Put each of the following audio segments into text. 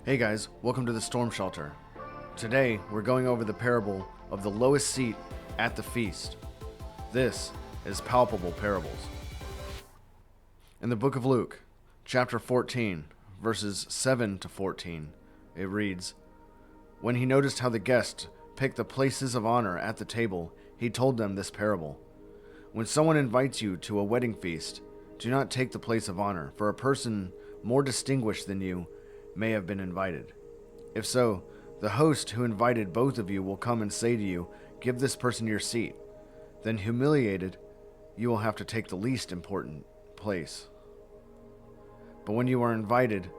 Hey guys, welcome to the Storm Shelter. Today, we're going over the parable of the lowest seat at the feast. This is Palpable Parables. In the book of Luke, chapter 14, verses 7 to 14, it reads, "When he noticed how the guests picked the places of honor at the table, he told them this parable. When someone invites you to a wedding feast, do not take the place of honor, for a person more distinguished than you may have been invited. If so, the host who invited both of you will come and say to you, 'Give this person your seat.' Then, humiliated, you will have to take the least important place. But when you are invited,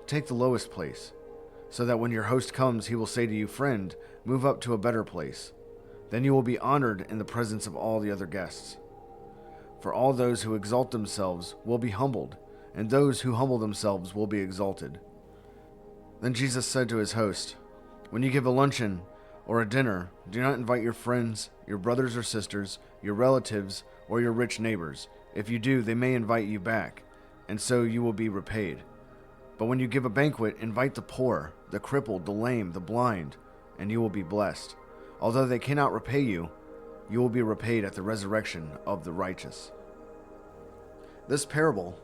take the lowest place, so that when your host comes, he will say to you, 'Friend, move up to a better place.' Then you will be honored in the presence of all the other guests. For all those who exalt themselves will be humbled, and those who humble themselves will be exalted." Then Jesus said to his host, "When you give a luncheon or a dinner, do not invite your friends, your brothers or sisters, your relatives, or your rich neighbors. If you do, they may invite you back, and so you will be repaid. But when you give a banquet, invite the poor, the crippled, the lame, the blind, and you will be blessed. Although they cannot repay you, you will be repaid at the resurrection of the righteous." This parable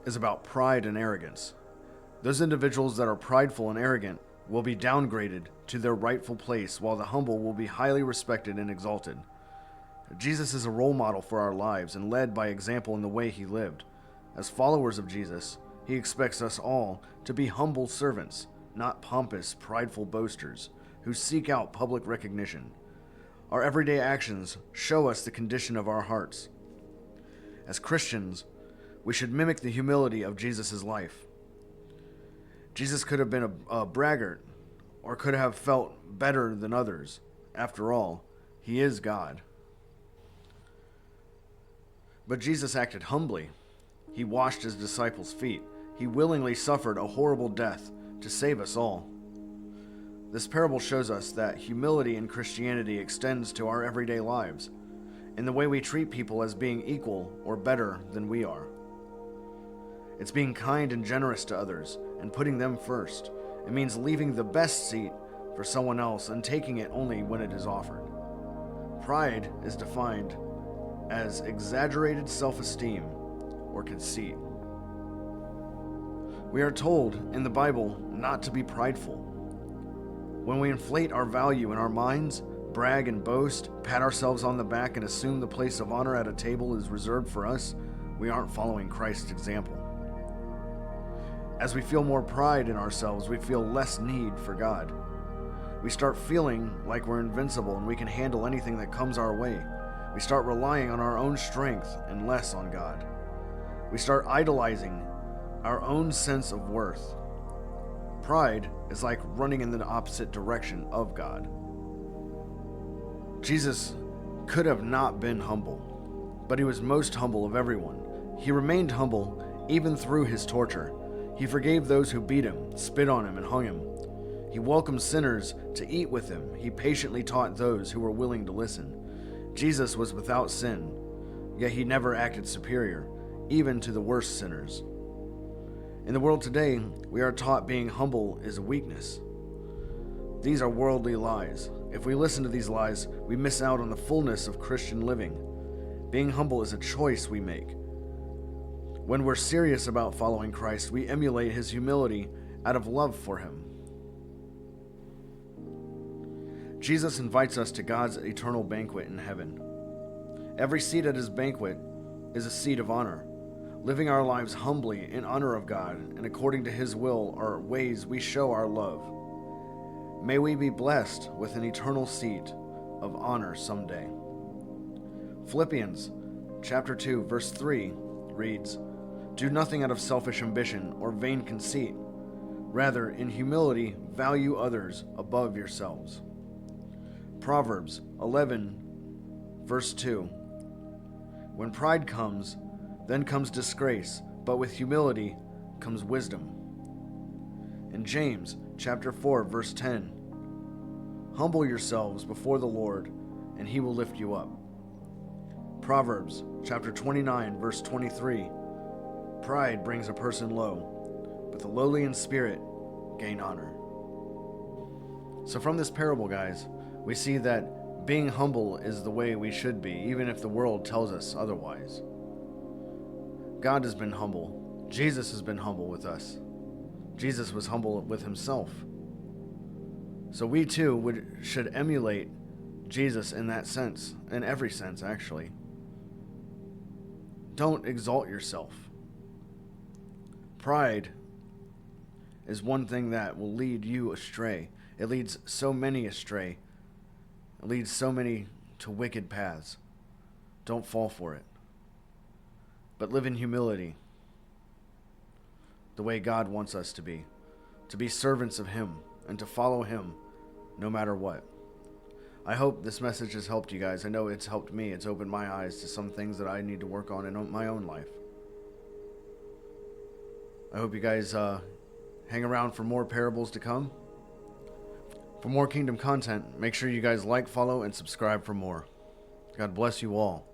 is about pride and arrogance. Those individuals that are prideful and arrogant will be downgraded to their rightful place, while the humble will be highly respected and exalted. Jesus is a role model for our lives and led by example in the way he lived. As followers of Jesus, he expects us all to be humble servants, not pompous, prideful boasters who seek out public recognition. Our everyday actions show us the condition of our hearts. As Christians, we should mimic the humility of Jesus' life. Jesus could have been a braggart, or could have felt better than others. After all, he is God. But Jesus acted humbly. He washed his disciples' feet. He willingly suffered a horrible death to save us all. This parable shows us that humility in Christianity extends to our everyday lives, in the way we treat people as being equal or better than we are. It's being kind and generous to others and putting them first. It means leaving the best seat for someone else and taking it only when it is offered. Pride is defined as exaggerated self-esteem or conceit. We are told in the Bible not to be prideful. When we inflate our value in our minds, brag and boast, pat ourselves on the back, and assume the place of honor at a table is reserved for us, we aren't following Christ's example. As we feel more pride in ourselves, we feel less need for God. We start feeling like we're invincible and we can handle anything that comes our way. We start relying on our own strength and less on God. We start idolizing our own sense of worth. Pride is like running in the opposite direction of God. Jesus could have not been humble, but he was most humble of everyone. He remained humble even through his torture. He forgave those who beat him, spit on him, and hung him. He welcomed sinners to eat with him. He patiently taught those who were willing to listen. Jesus was without sin, yet he never acted superior, even to the worst sinners. In the world today, we are taught being humble is a weakness. These are worldly lies. If we listen to these lies, we miss out on the fullness of Christian living. Being humble is a choice we make. When we're serious about following Christ, we emulate his humility out of love for him. Jesus invites us to God's eternal banquet in heaven. Every seat at his banquet is a seat of honor. Living our lives humbly in honor of God and according to his will are ways we show our love. May we be blessed with an eternal seat of honor someday. Philippians chapter 2, verse 3 reads, "Do nothing out of selfish ambition or vain conceit. Rather, in humility, value others above yourselves." Proverbs 11, verse 2. "When pride comes, then comes disgrace, but with humility comes wisdom." In James chapter 4, verse 10, "Humble yourselves before the Lord, and he will lift you up." Proverbs chapter 29, verse 23, "Pride brings a person low, but the lowly in spirit gain honor. So from this parable, guys, we see that being humble is the way we should be, even if the world tells us otherwise. God has been humble. Jesus has been humble with us. Jesus was humble with himself. So we too should emulate Jesus in that sense, in every sense actually. Don't exalt yourself. Pride is one thing that will lead you astray. It leads so many astray. It leads so many to wicked paths. Don't fall for it. But live in humility, the way God wants us to be servants of him and to follow him no matter what. I hope this message has helped you guys. I know it's helped me. It's opened my eyes to some things that I need to work on in my own life. I hope you guys hang around for more parables to come. For more Kingdom content, make sure you guys like, follow, and subscribe for more. God bless you all.